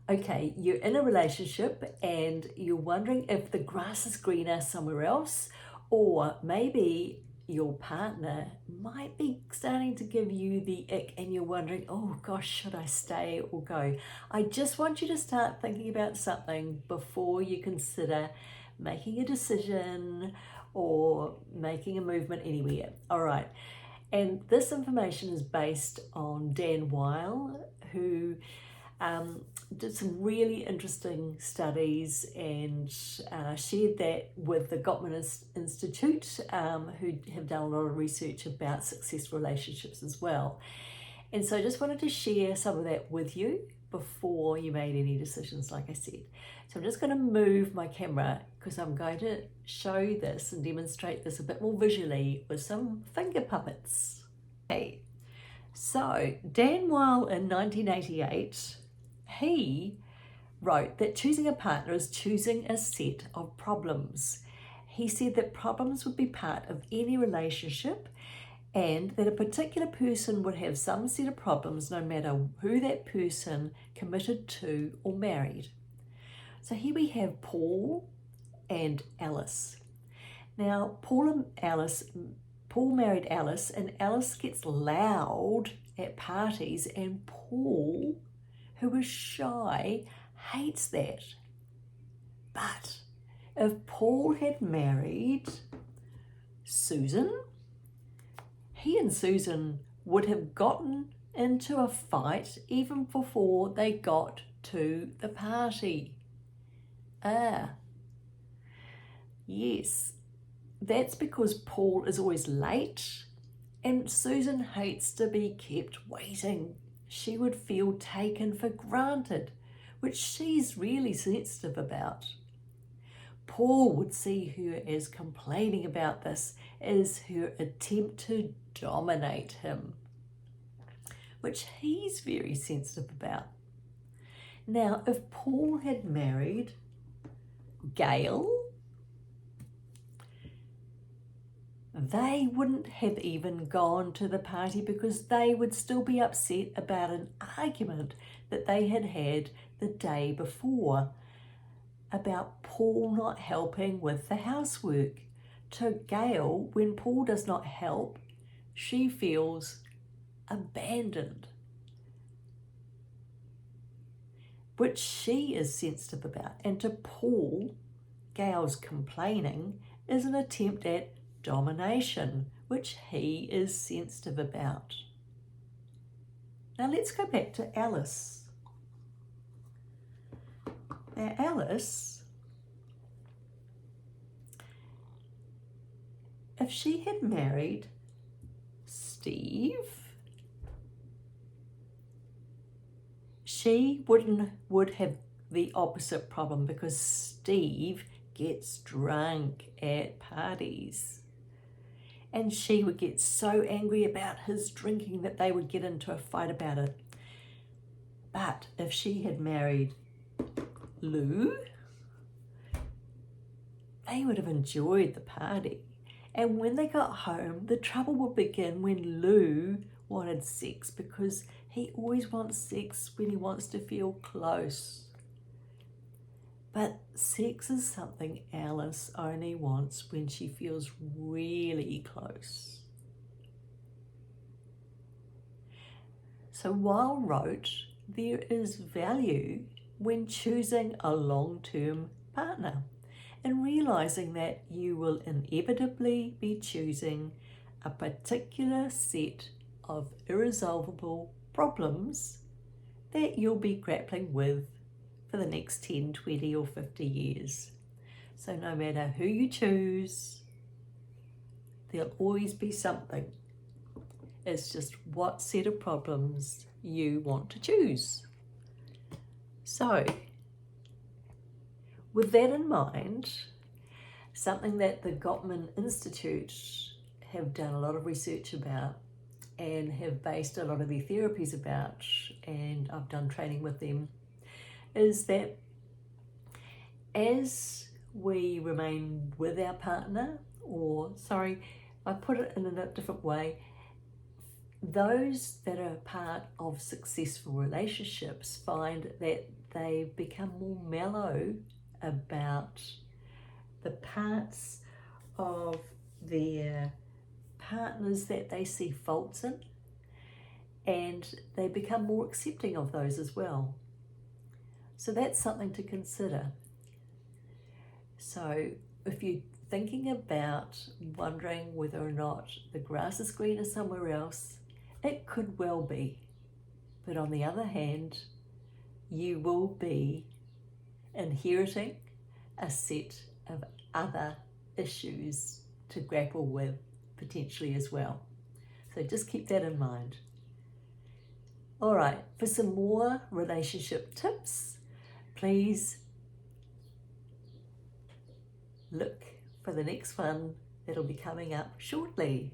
Okay, you're in a relationship and you're wondering if the grass is greener somewhere else, or maybe your partner might be starting to give you the ick and you're wondering, oh gosh, should I stay or go? I just want you to start thinking about something before you consider making a decision or making a movement anywhere. All right. And this information is based on Dan Wile, who did some really interesting studies and shared that with the Gottman Institute, who have done a lot of research about successful relationships as well. And so I just wanted to share some of that with you before you made any decisions, like I said. So I'm just going to move my camera because I'm going to show this and demonstrate this a bit more visually with some finger puppets. Okay, so Dan Wile in 1988, he wrote that choosing a partner is choosing a set of problems. He said that problems would be part of any relationship and that a particular person would have some set of problems no matter who that person committed to or married. So here we have Paul and Alice. Now, Paul married Alice, and Alice gets loud at parties, and Paul, who is shy, hates that. But if Paul had married Susan, he and Susan would have gotten into a fight even before they got to the party. Yes, that's because Paul is always late and Susan hates to be kept waiting. She would feel taken for granted, which she's really sensitive about. Paul would see her as complaining about this as her attempt to dominate him, which he's very sensitive about. Now, if Paul had married Gail, they wouldn't have even gone to the party because they would still be upset about an argument that they had had the day before about Paul not helping with the housework. To Gail, when Paul does not help, she feels abandoned, which she is sensitive about. And to Paul, Gail's complaining is an attempt at domination, which he is sensitive about. Now let's go back to Alice. Now Alice, if she had married Steve, she would have the opposite problem because Steve gets drunk at parties. And she would get so angry about his drinking that they would get into a fight about it. But if she had married Lou, they would have enjoyed the party. And when they got home, the trouble would begin when Lou wanted sex because he always wants sex when he wants to feel close. But sex is something Alice only wants when she feels really close. So Wile wrote, there is value when choosing a long-term partner and realizing that you will inevitably be choosing a particular set of irresolvable problems that you'll be grappling with for the next 10, 20 or 50 years. So no matter who you choose, there'll always be something. It's just what set of problems you want to choose. So with that in mind, something that the Gottman Institute have done a lot of research about and have based a lot of their therapies about, and I've done training with them, is that as we remain with our partner, I put it in a different way, those that are part of successful relationships find that they become more mellow about the parts of their partners that they see faults in, and they become more accepting of those as well. So that's something to consider. So if you're thinking about wondering whether or not the grass is greener somewhere else, it could well be. But on the other hand, you will be inheriting a set of other issues to grapple with potentially as well. So just keep that in mind. All right, for some more relationship tips, please look for the next one that'll be coming up shortly.